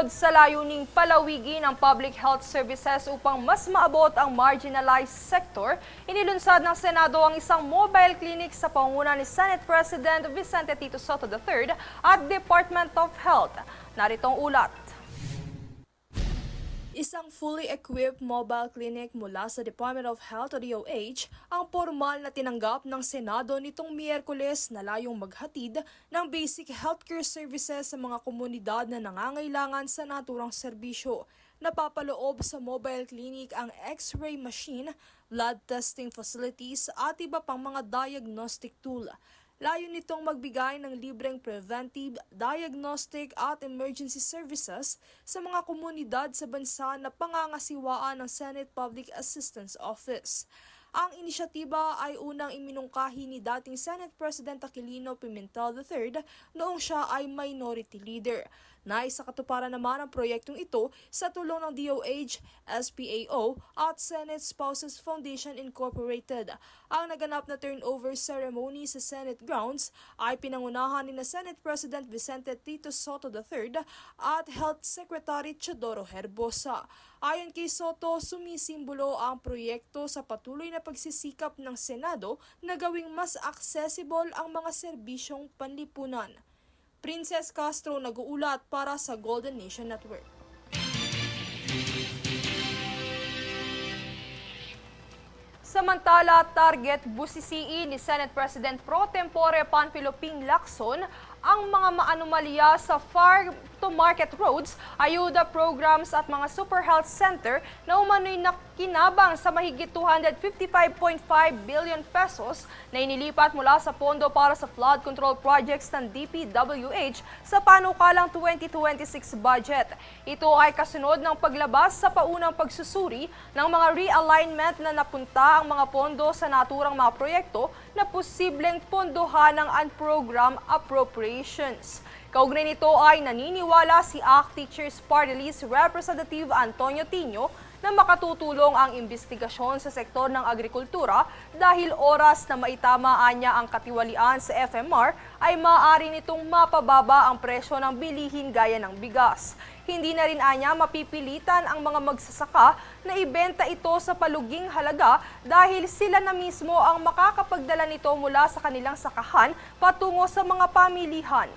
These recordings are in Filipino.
Kasunod sa layuning palawigin ang public health services upang mas maabot ang marginalized sector, inilunsad ng Senado ang isang mobile clinic sa pangunguna ni Senate President Vicente Tito Soto III at Department of Health. Narito ang ulat. Isang fully equipped mobile clinic mula sa Department of Health o DOH ang formal na tinanggap ng Senado nitong Miyerkules na layong maghatid ng basic healthcare services sa mga komunidad na nangangailangan sa naturang serbisyo. Napapaloob sa mobile clinic ang X-ray machine, blood testing facilities at iba pang mga diagnostic tool. Layo nitong magbigay ng libreng preventive, diagnostic at emergency services sa mga komunidad sa bansa na pangangasiwaan ng Senate Public Assistance Office. Ang inisyatiba ay unang iminungkahi ni dating Senate President Aquilino Pimentel III noong siya ay minority leader. Nais sa katuparan naman ang proyektong ito sa tulong ng DOH, SPAO at Senate Spouses Foundation Incorporated. Ang naganap na turnover ceremony sa Senate grounds ay pinangunahan ni Senate President Vicente Tito Soto III at Health Secretary Teodoro Herbosa. Ayon kay Soto, sumisimbolo ang proyekto sa patuloy na pagsisikap ng Senado na gawing mas accessible ang mga serbisyong panlipunan. Princess Castro nag-uulat para sa Golden Nation Network. Samantala, target busisiin ni Senate President Pro Tempore Panfilo Ping Lacson ang mga maanomalya sa farm-to-market roads, ayuda programs at mga super health center na umano'y nakinabang sa mahigit 255.5 billion pesos na inilipat mula sa pondo para sa flood control projects ng DPWH sa panukalang 2026 budget. Ito ay kasunod ng paglabas sa paunang pagsusuri ng mga realignment na napunta ang mga pondo sa naturang mga proyekto na posibleng pondohan ng unprogrammed appropriations. Kaugnay nito ay naniniwala si ACT Teachers Party List Representative Antonio Tino na makatutulong ang investigasyon sa sektor ng agrikultura dahil oras na maitama niya ang katiwalian sa FMR ay maaari nitong mapababa ang presyo ng bilihin gaya ng bigas. Hindi na rin anya mapipilitan ang mga magsasaka na ibenta ito sa paluging halaga dahil sila na mismo ang makakapagdala nito mula sa kanilang sakahan patungo sa mga pamilihan.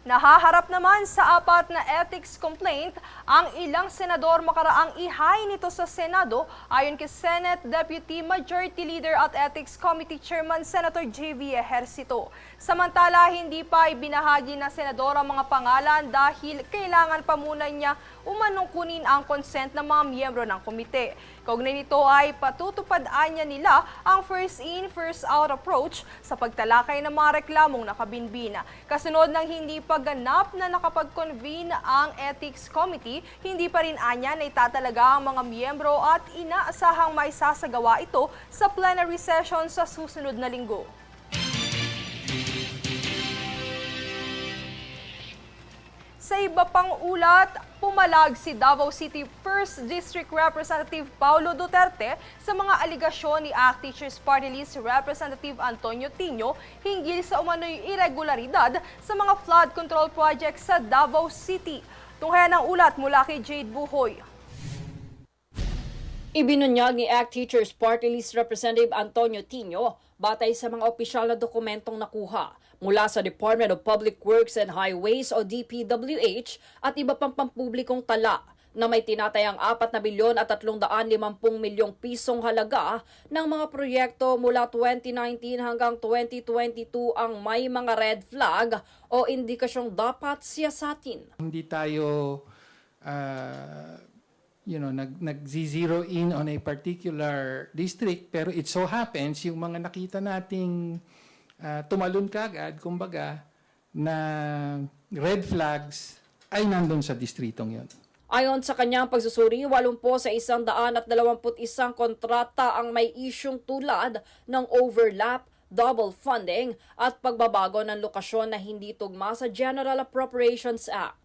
Nahaharap naman sa apat na ethics complaint ang ilang senador makaraang ihain nito sa Senado ayon kay Senate Deputy Majority Leader at Ethics Committee Chairman Senator J.V. Ejercito. Samantala, hindi pa ibinahagi na senador ang mga pangalan dahil kailangan pa muna niya umanong kunin ang consent ng mga miyembro ng komite. Kaugnay nito ay patutupad-an niya nila ang first in, first out approach sa pagtalakay ng mga reklamong nakabinbin. Kasunod ng hindi pa ganap na nakapag-convene ang Ethics Committee, hindi pa rin anya na itatalaga ang mga miyembro at inaasahang maisasagawa ito sa plenary session sa susunod na linggo. Sa iba pang ulat, pumalag si Davao City 1st District Representative Paulo Duterte sa mga aligasyon ni ACT Teachers Party List Representative Antonio Tino hinggil sa umano'y irregularidad sa mga flood control projects sa Davao City. Tunghayan ang ulat mula kay Jade Buhoy. Ibinunyag ni ACT Teachers Party List Representative Antonio Tino batay sa mga opisyal na dokumentong nakuha mula sa Department of Public Works and Highways o DPWH at iba pang pampublikong tala na may tinatayang 4 na bilyon at 350 milyong pisong halaga ng mga proyekto mula 2019 hanggang 2022 ang may mga red flag o indikasyong dapat siyasatin. Hindi tayo nag-zero in on a particular district, pero it so happens yung mga nakita nating tumalon kagad, kumbaga, na red flags ay nandun sa distritong yon. Ayon sa kanyang pagsusuri, 80 sa 121 kontrata ang may isyung tulad ng overlap, double funding at pagbabago ng lokasyon na hindi tugma sa General Appropriations Act.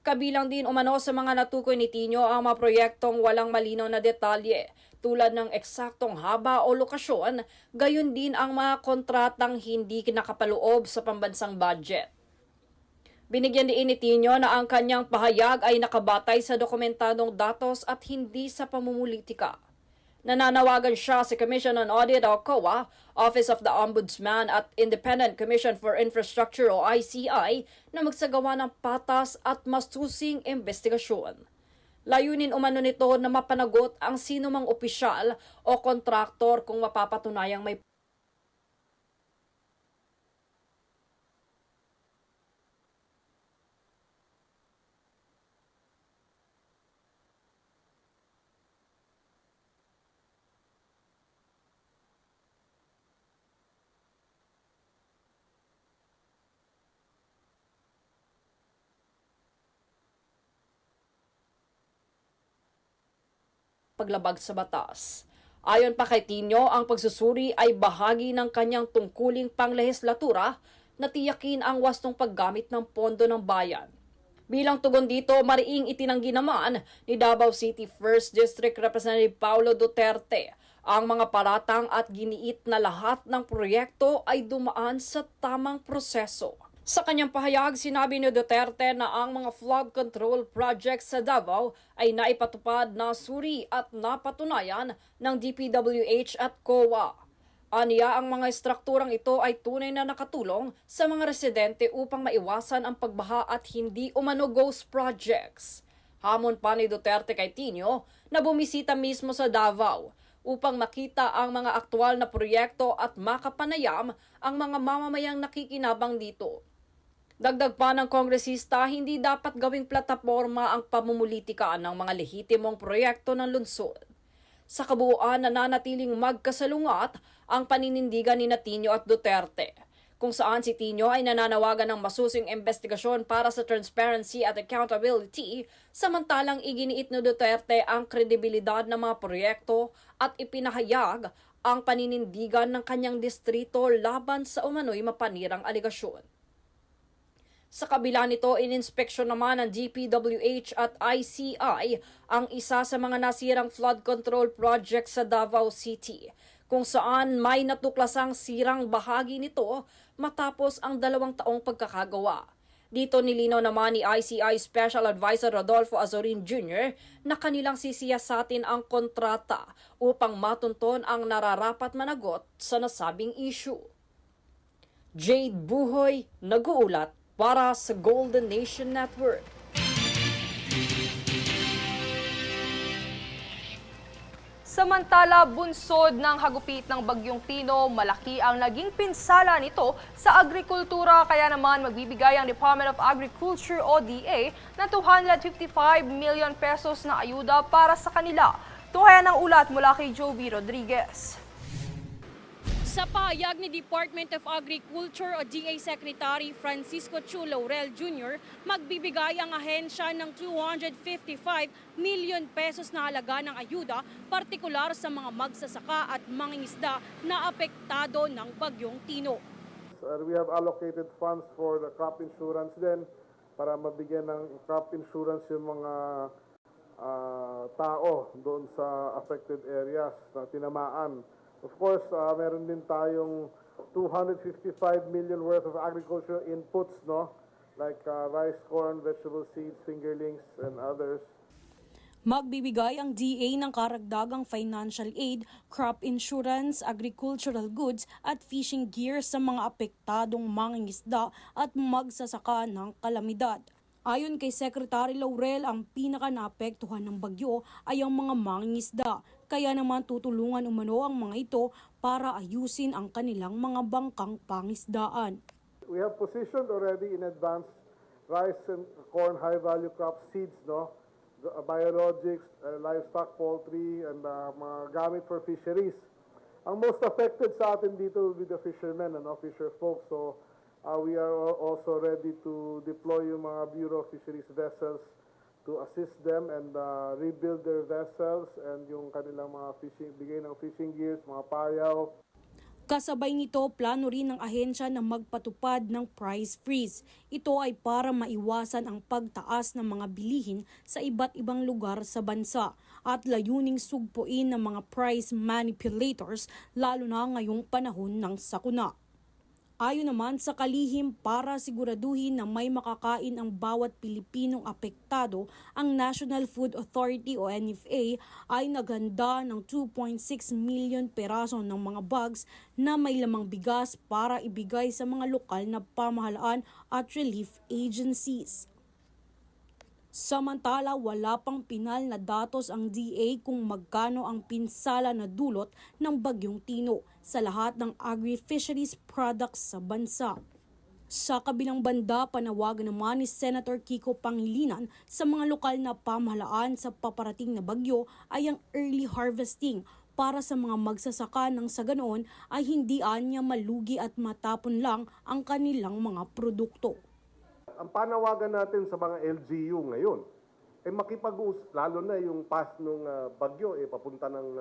Kabilang din umano sa mga natukoy ni Tino ang mga proyektong walang malinaw na detalye tulad ng eksaktong haba o lokasyon, gayon din ang mga kontratang hindi nakapaloob sa pambansang budget. Binigyan din ni Tino na ang kanyang pahayag ay nakabatay sa dokumentadong datos at hindi sa pamumulitika. Nananawagan siya sa Commission on Audit o COA, Office of the Ombudsman at Independent Commission for Infrastructure o ICI na magsagawa ng patas at masusing investigasyon. Layunin umano nito na mapanagot ang sinumang opisyal o kontraktor kung mapapatunayang may paglabag sa batas. Ayon pa kay Tino, ang pagsusuri ay bahagi ng kanyang tungkuling panglehislatura na tiyakin ang wastong paggamit ng pondo ng bayan. Bilang tugon dito, mariing itinanggi naman ni Davao City 1st District Representative Paulo Duterte ang mga paratang at giniit na lahat ng proyekto ay dumaan sa tamang proseso. Sa kanyang pahayag, sinabi ni Duterte na ang mga flood control projects sa Davao ay naipatupad na suri at napatunayan ng DPWH at COA. Aniya, ang mga estrukturang ito ay tunay na nakatulong sa mga residente upang maiwasan ang pagbaha at hindi umano ghost projects. Hamon pa ni Duterte kay Tino na bumisita mismo sa Davao upang makita ang mga aktual na proyekto at makapanayam ang mga mamamayang nakikinabang dito. Dagdag pa ng kongresista, hindi dapat gawing plataporma ang pamumulitika ng mga lehitimong proyekto ng lungsod. Sa kabuuan, nananatiling magkasalungat ang paninindigan ni Tino at Duterte, kung saan si Tino ay nananawagan ng masusing investigasyon para sa transparency at accountability, samantalang iginiit ni Duterte ang kredibilidad ng mga proyekto at ipinahayag ang paninindigan ng kanyang distrito laban sa umano'y mapanirang aligasyon. Sa kabila nito, ininspeksyon naman ng DPWH at ICI ang isa sa mga nasirang flood control project sa Davao City, kung saan may natuklasang sirang bahagi nito matapos ang 2 taong pagkakagawa. Dito nilinaw naman ni ICI Special Advisor Rodolfo Azorin Jr. na kanilang sisiyasatin ang kontrata upang matunton ang nararapat managot sa nasabing issue. Jade Buhoy, nag-uulat para sa Golden Nation Network. Samantala, bunsod ng hagupit ng Bagyong Tino, malaki ang naging pinsala nito sa agrikultura, kaya naman magbibigay ang Department of Agriculture o DA ng 255 million pesos na ayuda para sa kanila. Tunghayan ang ulat mula kay Jovi Rodriguez. Sa pahayag ni Department of Agriculture o DA Secretary Francisco Chu Laurel Jr., magbibigay ang ahensya ng 255 million pesos na halaga ng ayuda, partikular sa mga magsasaka at mangingisda na apektado ng Bagyong Tino. We have allocated funds for the crop insurance din para mabigyan ng crop insurance yung mga tao doon sa affected areas na tinamaan. Of course, meron din tayong 255 million worth of agricultural inputs, no? Like rice, corn, vegetable seeds, fingerlings, and others. Magbibigay ang DA ng karagdagang financial aid, crop insurance, agricultural goods at fishing gear sa mga apektadong mangingisda at magsasaka ng kalamidad. Ayon kay Secretary Laurel, ang pinaka-naapektuhan ng bagyo ay ang mga mangingisda. Kaya naman tutulungan umano ang mga ito para ayusin ang kanilang mga bangkang pangisdaan. We have positioned already in advance rice and corn high-value crop seeds, no? Biologics, livestock, poultry, and mga gamit for fisheries. Ang most affected sa atin dito will be the fishermen, fisher folks. So we are also ready to deploy yung mga Bureau of Fisheries vessels to assist them and rebuild their vessels and yung kanilang mga fishing, bigay ng fishing gears, mga payaw. Kasabay nito, plano rin ng ahensya na magpatupad ng price freeze. Ito ay para maiwasan ang pagtaas ng mga bilihin sa iba't ibang lugar sa bansa at layuning sugpuin ng mga price manipulators lalo na ngayong panahon ng sakuna. Ayon naman sa kalihim, para siguraduhin na may makakain ang bawat Pilipinong apektado, ang National Food Authority o NFA ay naghanda ng 2.6 million peraso ng mga bags na may lamang bigas para ibigay sa mga lokal na pamahalaan at relief agencies. Samantala, wala pang pinal na datos ang DA kung magkano ang pinsala na dulot ng Bagyong Tino sa lahat ng agri-fisheries products sa bansa. Sa kabilang banda, panawagan naman ni Senator Kiko Pangilinan sa mga lokal na pamahalaan sa paparating na bagyo ay ang early harvesting para sa mga magsasaka nang sa ganoon ay hindi anya malugi at matapon lang ang kanilang mga produkto. Ang panawagan natin sa mga LGU ngayon, lalo na yung past nung bagyo, papunta ng,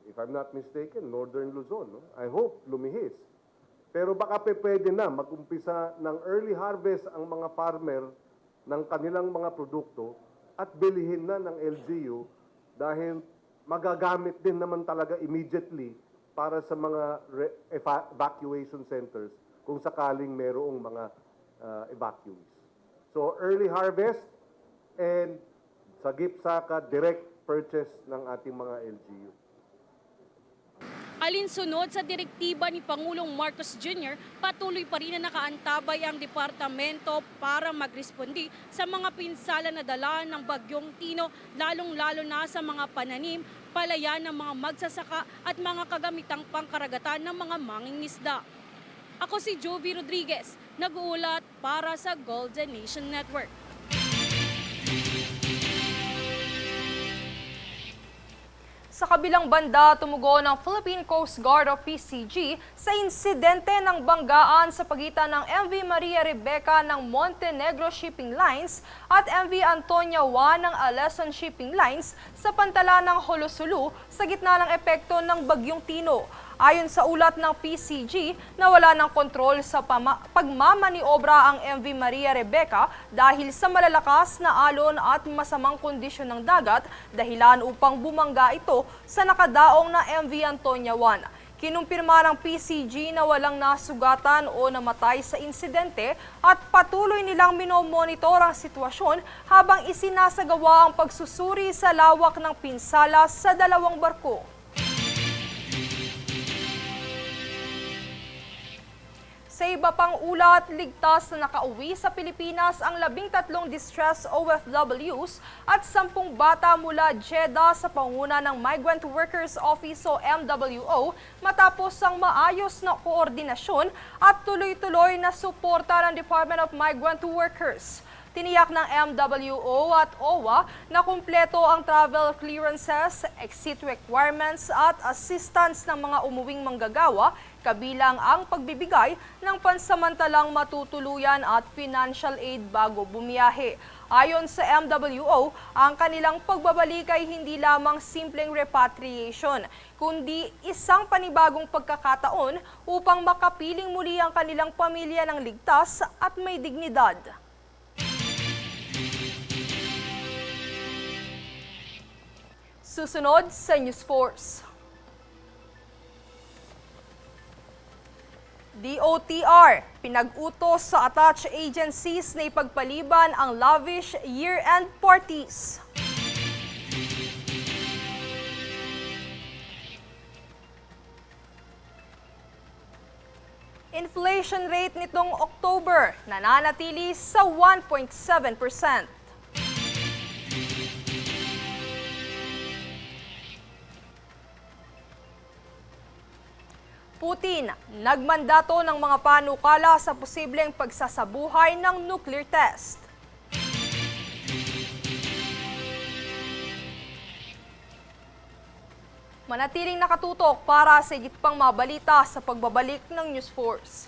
if I'm not mistaken, Northern Luzon. No? I hope lumihis. Pero baka pwede na mag-umpisa ng early harvest ang mga farmer ng kanilang mga produkto at bilihin na ng LGU dahil magagamit din naman talaga immediately para sa mga evacuation centers kung sakaling merong mga evacuees. So early harvest and sa GIPSACA direct purchase ng ating mga LGU. Alinsunod sa direktiba ni Pangulong Marcos Jr., patuloy pa rin na nakaantabay ang departamento para magrespondi sa mga pinsala na dala ng Bagyong Tino, lalong-lalo na sa mga pananim, palayan ng mga magsasaka at mga kagamitang pangkaragatan ng mga mangingisda. Ako si Jovi Rodriguez, nag-uulat para sa Golden Nation Network. Sa kabilang banda, tumugon ng Philippine Coast Guard o PCG sa insidente ng banggaan sa pagitan ng MV Maria Rebecca ng Montenegro Shipping Lines at MV Antonia Juan ng Aleson Shipping Lines sa pantala ng Holosulu sa gitna ng epekto ng Bagyong Tino. Ayon sa ulat ng PCG, nawala ng kontrol sa pagmamaniobra ang MV Maria Rebecca dahil sa malalakas na alon at masamang kondisyon ng dagat, dahilan upang bumangga ito sa nakadaong na MV Antonia Juan. Kinumpirma ng PCG na walang nasugatan o namatay sa insidente at patuloy nilang minomonitor ang sitwasyon habang isinasagawa ang pagsusuri sa lawak ng pinsala sa dalawang barko. Sa iba pang ulat, ligtas na nakauwi sa Pilipinas ang 13 distressed OFWs at 10 bata mula Jeddah sa panguna ng Migrant Workers Office o MWO matapos ang maayos na koordinasyon at tuloy-tuloy na suporta ng Department of Migrant Workers. Tiniyak ng MWO at OWA na kumpleto ang travel clearances, exit requirements at assistance ng mga umuwing manggagawa, kabilang ang pagbibigay ng pansamantalang matutuluyan at financial aid bago bumiyahe. Ayon sa MWO, ang kanilang pagbabalik ay hindi lamang simpleng repatriation, kundi isang panibagong pagkakataon upang makapiling muli ang kanilang pamilya ng ligtas at may dignidad. Susunod sa News Force. DOTR, pinag-utos sa attached agencies na ipagpaliban ang lavish year-end parties. Inflation rate nitong October nananatili sa 1.7%. Putin, nagmandato ng mga panukala sa posibleng pagsasabuhay ng nuclear test. Manatiling nakatutok para sa higit pang mabalita sa pagbabalik ng News Force.